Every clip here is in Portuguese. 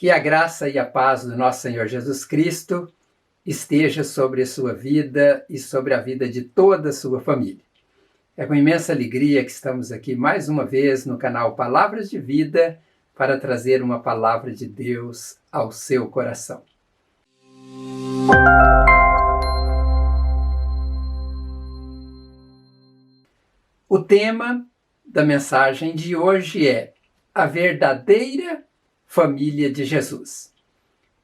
Que a graça e a paz do nosso Senhor Jesus Cristo esteja sobre a sua vida e sobre a vida de toda a sua família. É com imensa alegria que estamos aqui mais uma vez no canal Palavras de Vida para trazer uma palavra de Deus ao seu coração. O tema da mensagem de hoje é a verdadeira família de Jesus.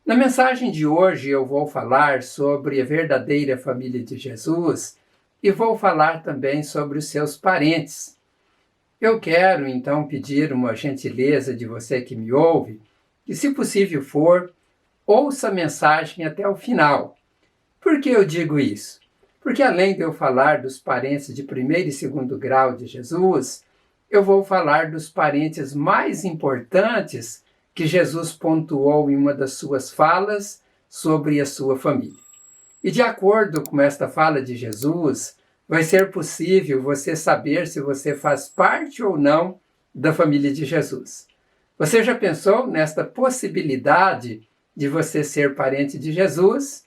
Na mensagem de hoje eu vou falar sobre a verdadeira família de Jesus e vou falar também sobre os seus parentes. Eu quero então pedir uma gentileza de você que me ouve, que se possível for, ouça a mensagem até o final. Por que eu digo isso? Porque além de eu falar dos parentes de primeiro e segundo grau de Jesus, eu vou falar dos parentes mais importantes que Jesus pontuou em uma das suas falas sobre a sua família. E de acordo com esta fala de Jesus, vai ser possível você saber se você faz parte ou não da família de Jesus. Você já pensou nesta possibilidade de você ser parente de Jesus?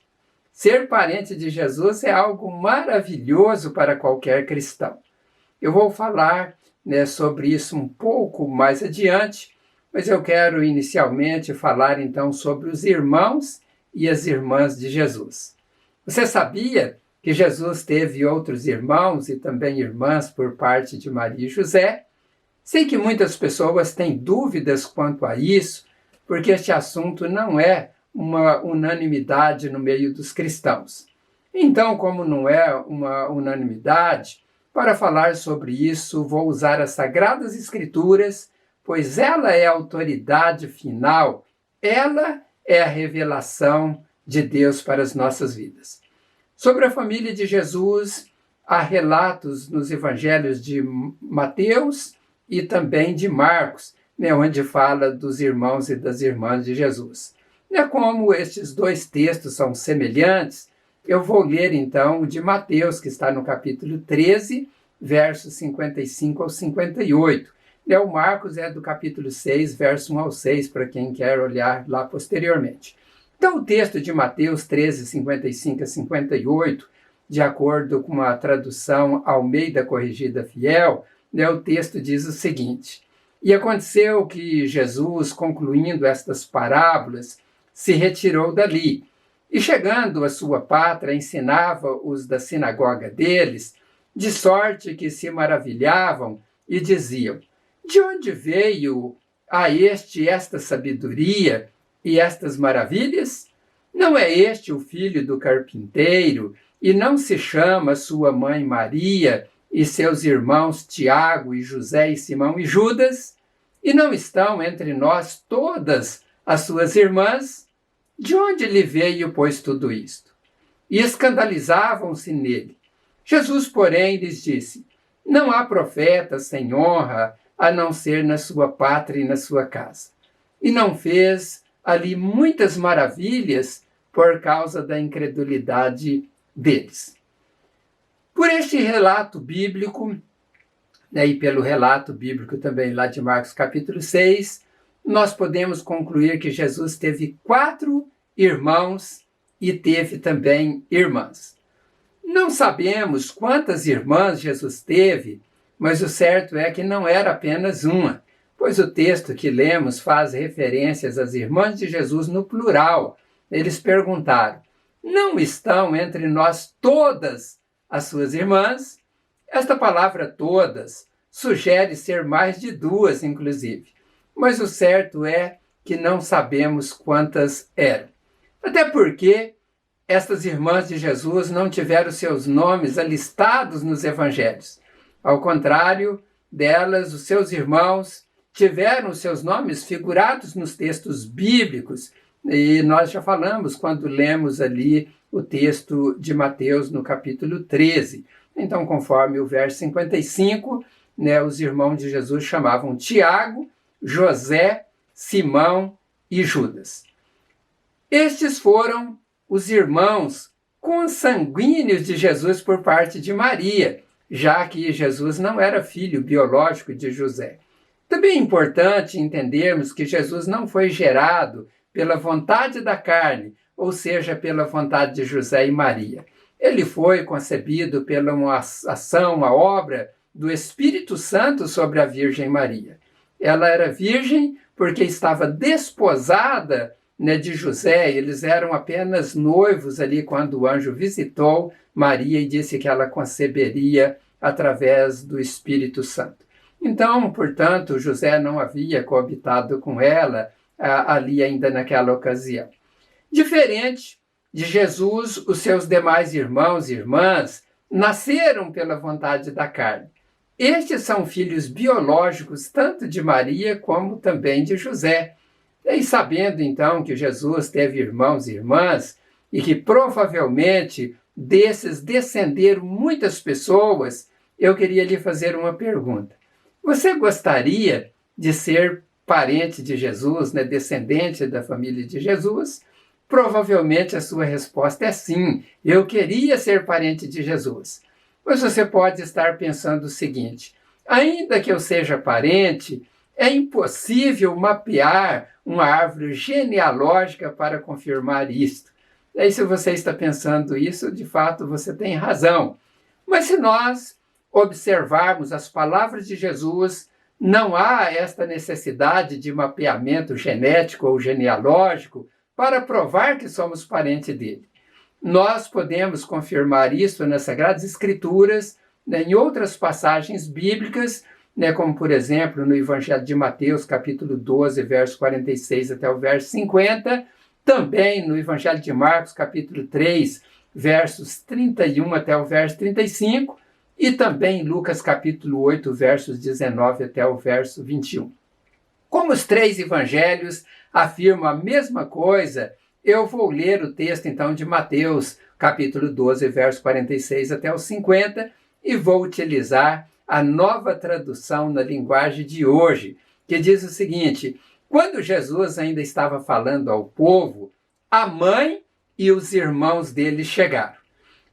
Ser parente de Jesus é algo maravilhoso para qualquer cristão. Eu vou falar sobre isso um pouco mais adiante, mas eu quero inicialmente falar então sobre os irmãos e as irmãs de Jesus. Você sabia que Jesus teve outros irmãos e também irmãs por parte de Maria e José? Sei que muitas pessoas têm dúvidas quanto a isso, porque este assunto não é uma unanimidade no meio dos cristãos. Então, como não é uma unanimidade, para falar sobre isso, vou usar as Sagradas Escrituras, pois ela é a autoridade final, ela é a revelação de Deus para as nossas vidas. Sobre a família de Jesus, há relatos nos evangelhos de Mateus e também de Marcos, onde fala dos irmãos e das irmãs de Jesus. Como estes dois textos são semelhantes, eu vou ler então o de Mateus, que está no capítulo 13, versos 55 ao 58. O Marcos é do capítulo 6, verso 1 ao 6, para quem quer olhar lá posteriormente. Então, o texto de Mateus 13, 55 a 58, de acordo com a tradução Almeida Corrigida Fiel, o texto diz o seguinte: E aconteceu que Jesus, concluindo estas parábolas, se retirou dali, e chegando à sua pátria, ensinava os da sinagoga deles, de sorte que se maravilhavam e diziam: De onde veio a esta sabedoria e estas maravilhas? Não é este o filho do carpinteiro, e não se chama sua mãe Maria, e seus irmãos Tiago e José e Simão e Judas? E não estão entre nós todas as suas irmãs? De onde lhe veio, pois, tudo isto? E escandalizavam-se nele. Jesus, porém, lhes disse: Não há profeta sem honra, a não ser na sua pátria e na sua casa. E não fez ali muitas maravilhas por causa da incredulidade deles. Por este relato bíblico, e pelo relato bíblico também lá de Marcos capítulo 6, nós podemos concluir que Jesus teve 4 irmãos e teve também irmãs. Não sabemos quantas irmãs Jesus teve, mas o certo é que não era apenas uma, pois o texto que lemos faz referências às irmãs de Jesus no plural. Eles perguntaram: Não estão entre nós todas as suas irmãs? Esta palavra todas sugere ser mais de 2, inclusive. Mas o certo é que não sabemos quantas eram. Até porque estas irmãs de Jesus não tiveram seus nomes alistados nos evangelhos. Ao contrário delas, os seus irmãos tiveram seus nomes figurados nos textos bíblicos. E nós já falamos quando lemos ali o texto de Mateus no capítulo 13. Então, conforme o verso 55, os irmãos de Jesus chamavam Tiago, José, Simão e Judas. Estes foram os irmãos consanguíneos de Jesus por parte de Maria, já que Jesus não era filho biológico de José. Também é importante entendermos que Jesus não foi gerado pela vontade da carne, ou seja, pela vontade de José e Maria. Ele foi concebido pela uma ação, uma obra do Espírito Santo sobre a Virgem Maria. Ela era virgem porque estava desposada, né, de José. Eles eram apenas noivos ali quando o anjo visitou Maria e disse que ela conceberia através do Espírito Santo. Então, portanto, José não havia coabitado com ela ali ainda naquela ocasião. Diferente de Jesus, os seus demais irmãos e irmãs nasceram pela vontade da carne. Estes são filhos biológicos tanto de Maria como também de José. E sabendo então que Jesus teve irmãos e irmãs e que provavelmente desses descenderam muitas pessoas, eu queria lhe fazer uma pergunta. Você gostaria de ser parente de Jesus, né, descendente da família de Jesus? Provavelmente a sua resposta é sim, eu queria ser parente de Jesus. Mas você pode estar pensando o seguinte: ainda que eu seja parente, é impossível mapear uma árvore genealógica para confirmar isto. E aí, se você está pensando isso, de fato você tem razão. Mas se nós observarmos as palavras de Jesus, não há esta necessidade de mapeamento genético ou genealógico para provar que somos parente dele. Nós podemos confirmar isso nas Sagradas Escrituras, né, em outras passagens bíblicas, né, como, por exemplo, no Evangelho de Mateus, capítulo 12, verso 46 até o verso 50, também no Evangelho de Marcos, capítulo 3, versos 31 até o verso 35, e também em Lucas, capítulo 8, versos 19 até o verso 21. Como os três evangelhos afirmam a mesma coisa, eu vou ler o texto, então, de Mateus, capítulo 12, verso 46 até o 50, e vou utilizar a nova tradução na linguagem de hoje, que diz o seguinte: quando Jesus ainda estava falando ao povo, a mãe e os irmãos dele chegaram.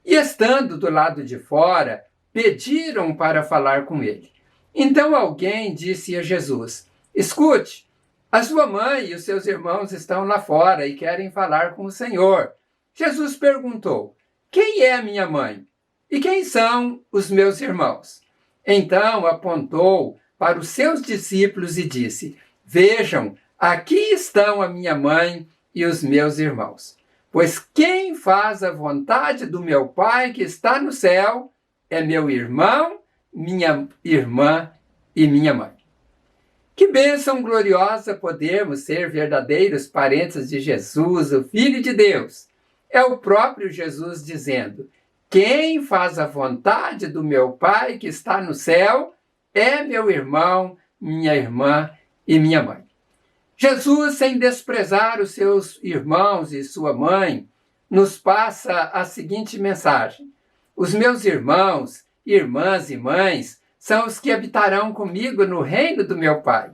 E estando do lado de fora, pediram para falar com ele. Então alguém disse a Jesus: escute, a sua mãe e os seus irmãos estão lá fora e querem falar com o Senhor. Jesus perguntou: quem é a minha mãe? E quem são os meus irmãos? Então apontou para os seus discípulos e disse: vejam, aqui estão a minha mãe e os meus irmãos. Pois quem faz a vontade do meu Pai que está no céu é meu irmão, minha irmã e minha mãe. Que bênção gloriosa podermos ser verdadeiros parentes de Jesus, o Filho de Deus. É o próprio Jesus dizendo: quem faz a vontade do meu Pai que está no céu é meu irmão, minha irmã e minha mãe. Jesus, sem desprezar os seus irmãos e sua mãe, nos passa a seguinte mensagem: os meus irmãos, irmãs e mães são os que habitarão comigo no reino do meu Pai.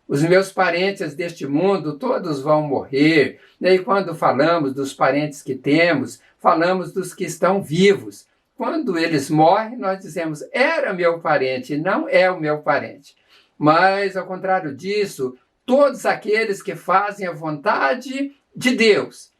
Os meus parentes deste mundo todos vão morrer. E quando falamos dos parentes que temos, falamos dos que estão vivos. Quando eles morrem, nós dizemos: era meu parente, não é o meu parente. Mas, ao contrário disso, todos aqueles que fazem a vontade de Deus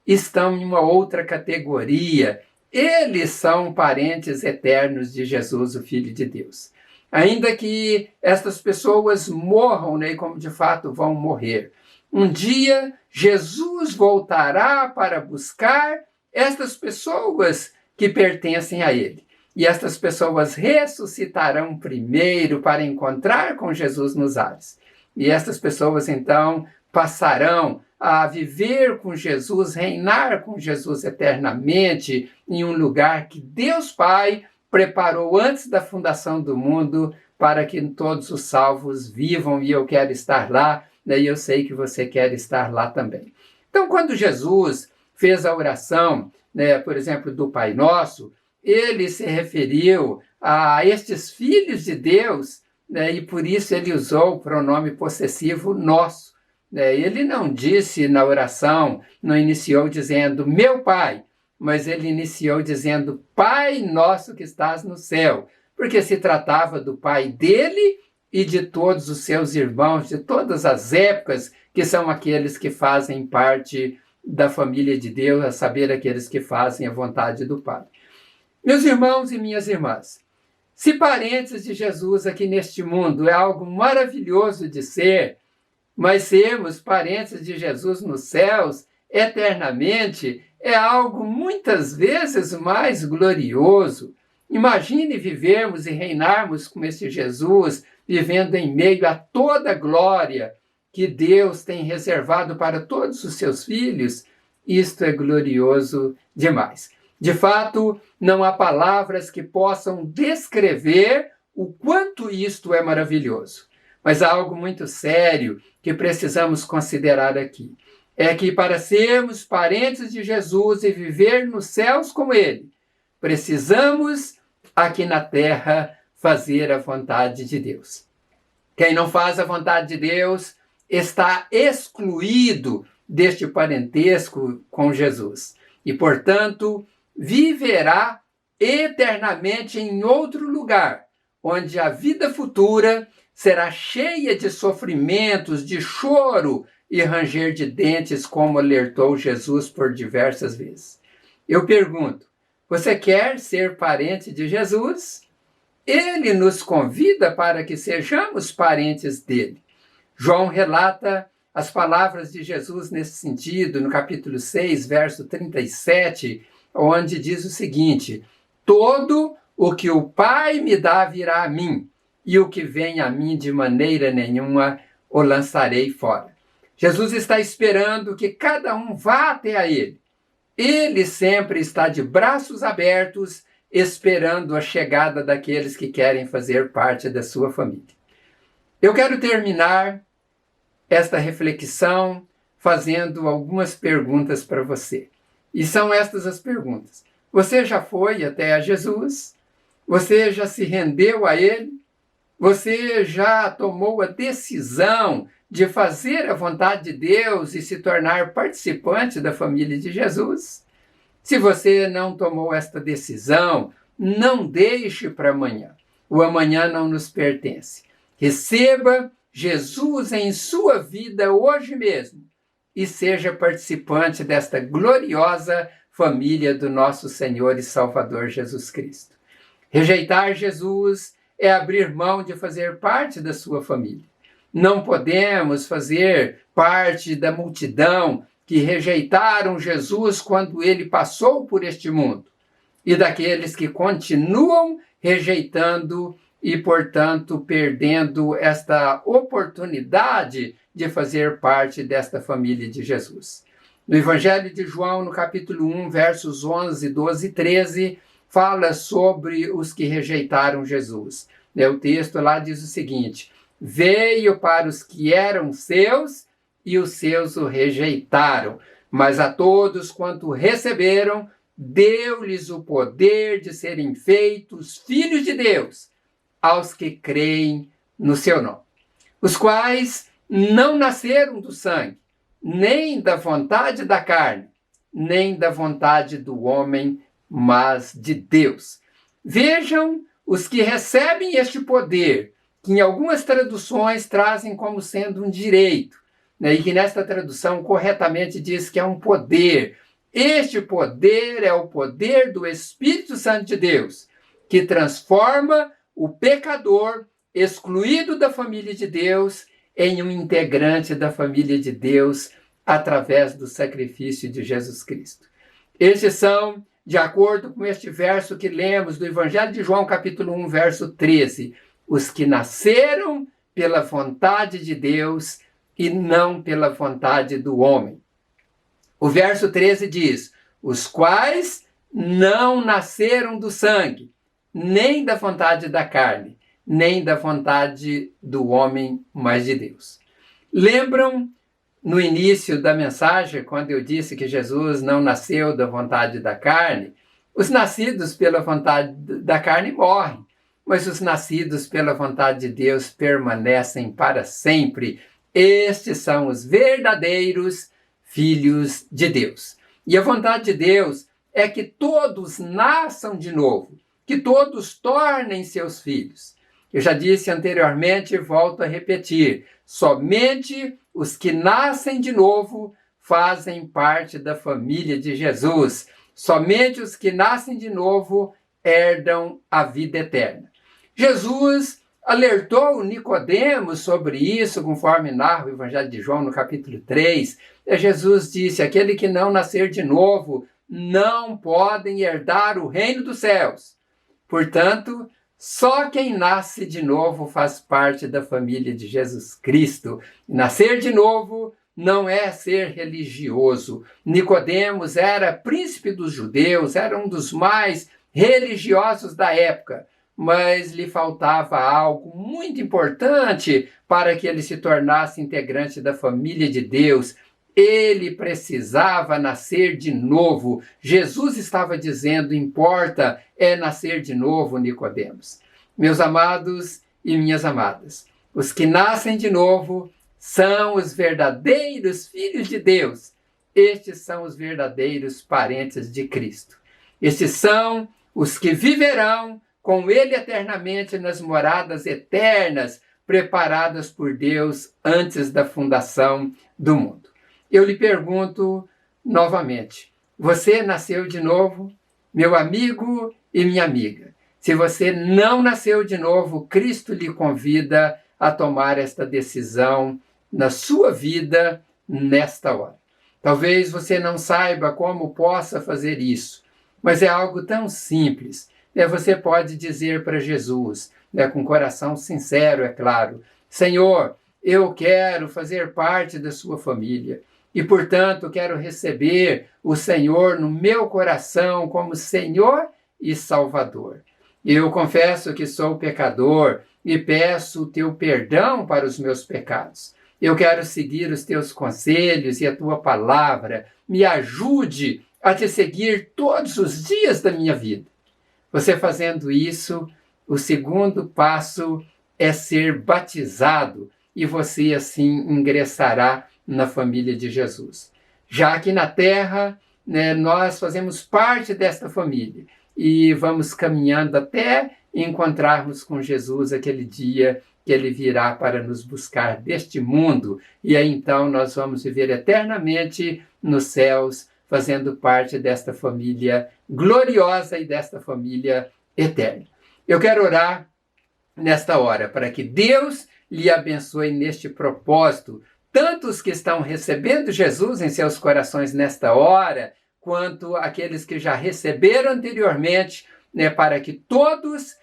estão em uma outra categoria. Eles são parentes eternos de Jesus, o Filho de Deus. Ainda que estas pessoas morram, né, como de fato vão morrer, um dia Jesus voltará para buscar estas pessoas que pertencem a ele. E estas pessoas ressuscitarão primeiro para encontrar com Jesus nos ares. E estas pessoas, então, passarão a viver com Jesus, reinar com Jesus eternamente em um lugar que Deus Pai preparou antes da fundação do mundo para que todos os salvos vivam, e eu quero estar lá, né, e eu sei que você quer estar lá também. Então, quando Jesus fez a oração, né, por exemplo, do Pai Nosso, ele se referiu a estes filhos de Deus, né, e por isso ele usou o pronome possessivo nosso. Ele não disse na oração, não iniciou dizendo meu Pai, mas ele iniciou dizendo Pai Nosso que estás no céu, porque se tratava do Pai dele e de todos os seus irmãos, de todas as épocas, que são aqueles que fazem parte da família de Deus, a saber, aqueles que fazem a vontade do Pai. Meus irmãos e minhas irmãs, se parentes de Jesus aqui neste mundo é algo maravilhoso de ser, mas sermos parentes de Jesus nos céus eternamente é algo muitas vezes mais glorioso. Imagine vivermos e reinarmos com esse Jesus, vivendo em meio a toda a glória que Deus tem reservado para todos os seus filhos. Isto é glorioso demais. De fato, não há palavras que possam descrever o quanto isto é maravilhoso. Mas há algo muito sério que precisamos considerar aqui. É que para sermos parentes de Jesus e viver nos céus com Ele, precisamos, aqui na terra, fazer a vontade de Deus. Quem não faz a vontade de Deus está excluído deste parentesco com Jesus. E, portanto, viverá eternamente em outro lugar, onde a vida futura será cheia de sofrimentos, de choro e ranger de dentes, como alertou Jesus por diversas vezes. Eu pergunto, você quer ser parente de Jesus? Ele nos convida para que sejamos parentes dele. João relata as palavras de Jesus nesse sentido, no capítulo 6, verso 37, onde diz o seguinte: todo o que o Pai me dá virá a mim, e o que vem a mim de maneira nenhuma o lançarei fora. Jesus está esperando que cada um vá até a ele. Ele sempre está de braços abertos, esperando a chegada daqueles que querem fazer parte da sua família. Eu quero terminar esta reflexão fazendo algumas perguntas para você. E são estas as perguntas. Você já foi até a Jesus? Você já se rendeu a Ele? Você já tomou a decisão de fazer a vontade de Deus e se tornar participante da família de Jesus? Se você não tomou esta decisão, não deixe para amanhã. O amanhã não nos pertence. Receba Jesus em sua vida hoje mesmo e seja participante desta gloriosa família do nosso Senhor e Salvador Jesus Cristo. Rejeitar Jesus é abrir mão de fazer parte da sua família. Não podemos fazer parte da multidão que rejeitaram Jesus quando ele passou por este mundo, e daqueles que continuam rejeitando e, portanto, perdendo esta oportunidade de fazer parte desta família de Jesus. No Evangelho de João, no capítulo 1, versos 11, 12 e 13, fala sobre os que rejeitaram Jesus. O texto lá diz o seguinte: veio para os que eram seus, e os seus o rejeitaram. Mas a todos quanto receberam, deu-lhes o poder de serem feitos filhos de Deus, aos que creem no seu nome, os quais não nasceram do sangue, nem da vontade da carne, nem da vontade do homem, mas de Deus. Vejam os que recebem este poder, que em algumas traduções trazem como sendo um direito, e que nesta tradução corretamente diz que é um poder. Este poder é o poder do Espírito Santo de Deus, que transforma o pecador excluído da família de Deus em um integrante da família de Deus através do sacrifício de Jesus Cristo. Estes são, de acordo com este verso que lemos do Evangelho de João, capítulo 1, verso 13, os que nasceram pela vontade de Deus e não pela vontade do homem. O verso 13 diz: os quais não nasceram do sangue, nem da vontade da carne, nem da vontade do homem, mas de Deus. Lembram no início da mensagem, quando eu disse que Jesus não nasceu da vontade da carne? Os nascidos pela vontade da carne morrem, mas os nascidos pela vontade de Deus permanecem para sempre. Estes são os verdadeiros filhos de Deus. E a vontade de Deus é que todos nasçam de novo, que todos tornem seus filhos. Eu já disse anteriormente e volto a repetir: somente os que nascem de novo fazem parte da família de Jesus. Somente os que nascem de novo herdam a vida eterna. Jesus alertou Nicodemos sobre isso, conforme narra o Evangelho de João no capítulo 3. Jesus disse: aquele que não nascer de novo não podem herdar o reino dos céus. Portanto, só quem nasce de novo faz parte da família de Jesus Cristo. Nascer de novo não é ser religioso. Nicodemos era príncipe dos judeus, era um dos mais religiosos da época, mas lhe faltava algo muito importante para que ele se tornasse integrante da família de Deus. Ele precisava nascer de novo. Jesus estava dizendo: importa é nascer de novo, Nicodemos. Meus amados e minhas amadas, os que nascem de novo são os verdadeiros filhos de Deus. Estes são os verdadeiros parentes de Cristo. Estes são os que viverão com Ele eternamente nas moradas eternas preparadas por Deus antes da fundação do mundo. Eu lhe pergunto novamente: você nasceu de novo? Meu amigo e minha amiga, se você não nasceu de novo, Cristo lhe convida a tomar esta decisão na sua vida nesta hora. Talvez você não saiba como possa fazer isso, mas é algo tão simples. Você pode dizer para Jesus, com coração sincero, é claro: Senhor, eu quero fazer parte da sua família e, portanto, quero receber o Senhor no meu coração como Senhor e Salvador. Eu confesso que sou pecador e peço o teu perdão para os meus pecados. Eu quero seguir os teus conselhos e a tua palavra. Me ajude a te seguir todos os dias da minha vida. Você fazendo isso, o segundo passo é ser batizado e você assim ingressará na família de Jesus. Já aqui na terra, nós fazemos parte desta família e vamos caminhando até encontrarmos com Jesus aquele dia que ele virá para nos buscar deste mundo, e aí então nós vamos viver eternamente nos céus, fazendo parte desta família gloriosa e desta família eterna. Eu quero orar nesta hora para que Deus lhe abençoe neste propósito, tanto os que estão recebendo Jesus em seus corações nesta hora, quanto aqueles que já receberam anteriormente, para que todos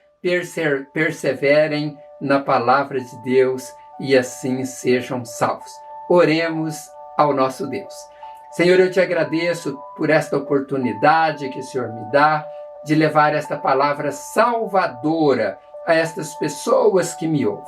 perseverem na palavra de Deus e assim sejam salvos. Oremos ao nosso Deus. Senhor, eu te agradeço por esta oportunidade que o Senhor me dá de levar esta palavra salvadora a estas pessoas que me ouvem.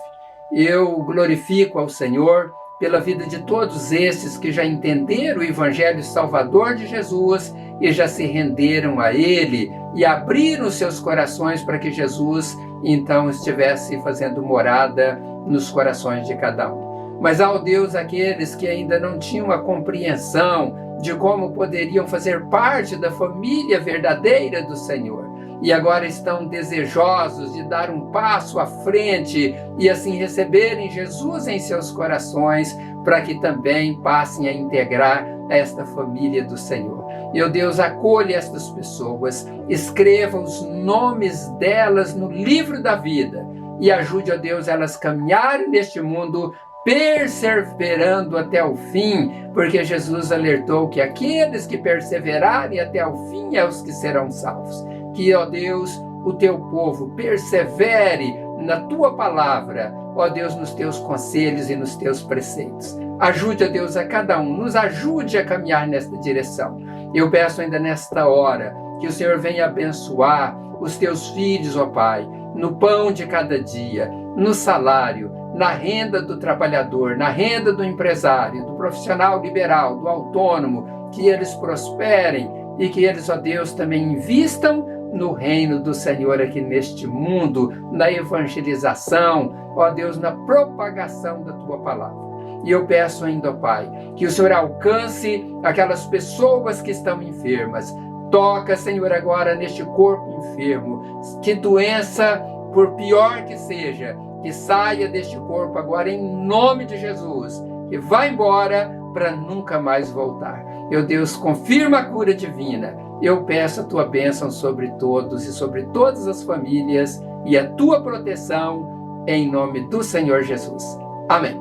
Eu glorifico ao Senhor pela vida de todos estes que já entenderam o Evangelho Salvador de Jesus e já se renderam a Ele e abriram seus corações para que Jesus então estivesse fazendo morada nos corações de cada um. Mas, ó Deus, aqueles que ainda não tinham a compreensão de como poderiam fazer parte da família verdadeira do Senhor, e agora estão desejosos de dar um passo à frente e assim receberem Jesus em seus corações, para que também passem a integrar esta família do Senhor. Meu Deus, acolhe estas pessoas, escreva os nomes delas no livro da vida e ajude, ó Deus, elas caminharem neste mundo perseverando até o fim, porque Jesus alertou que aqueles que perseverarem até o fim é os que serão salvos. Que, ó Deus, o teu povo persevere na tua palavra, ó Deus, nos teus conselhos e nos teus preceitos. Ajude, ó Deus, a cada um, nos ajude a caminhar nesta direção. Eu peço ainda nesta hora que o Senhor venha abençoar os teus filhos, ó Pai, no pão de cada dia, no salário, na renda do trabalhador, na renda do empresário, do profissional liberal, do autônomo, que eles prosperem e que eles, ó Deus, também invistam no reino do Senhor aqui neste mundo, na evangelização, ó Deus, na propagação da tua palavra. E eu peço ainda, ó Pai, que o Senhor alcance aquelas pessoas que estão enfermas. Toca, Senhor, agora neste corpo enfermo. Que doença por pior que seja, que saia deste corpo agora em nome de Jesus, que vá embora para nunca mais voltar. Meu Deus, confirma a cura divina. Eu peço a tua bênção sobre todos e sobre todas as famílias e a tua proteção em nome do Senhor Jesus. Amém.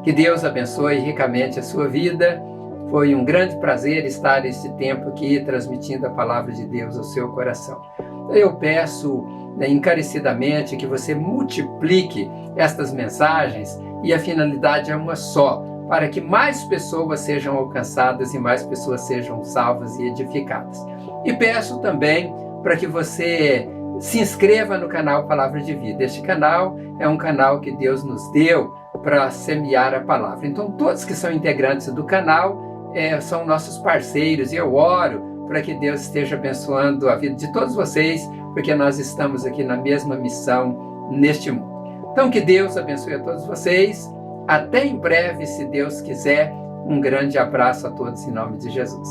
Que Deus abençoe ricamente a sua vida. Foi um grande prazer estar este tempo aqui transmitindo a palavra de Deus ao seu coração. Eu peço encarecidamente que você multiplique estas mensagens e a finalidade é uma só, para que mais pessoas sejam alcançadas e mais pessoas sejam salvas e edificadas. E peço também para que você se inscreva no canal Palavra de Vida. Este canal é um canal que Deus nos deu para semear a palavra. Então, todos que são integrantes do canal são nossos parceiros e eu oro para que Deus esteja abençoando a vida de todos vocês, porque nós estamos aqui na mesma missão neste mundo. Então, que Deus abençoe a todos vocês. Até em breve, se Deus quiser. Um grande abraço a todos em nome de Jesus.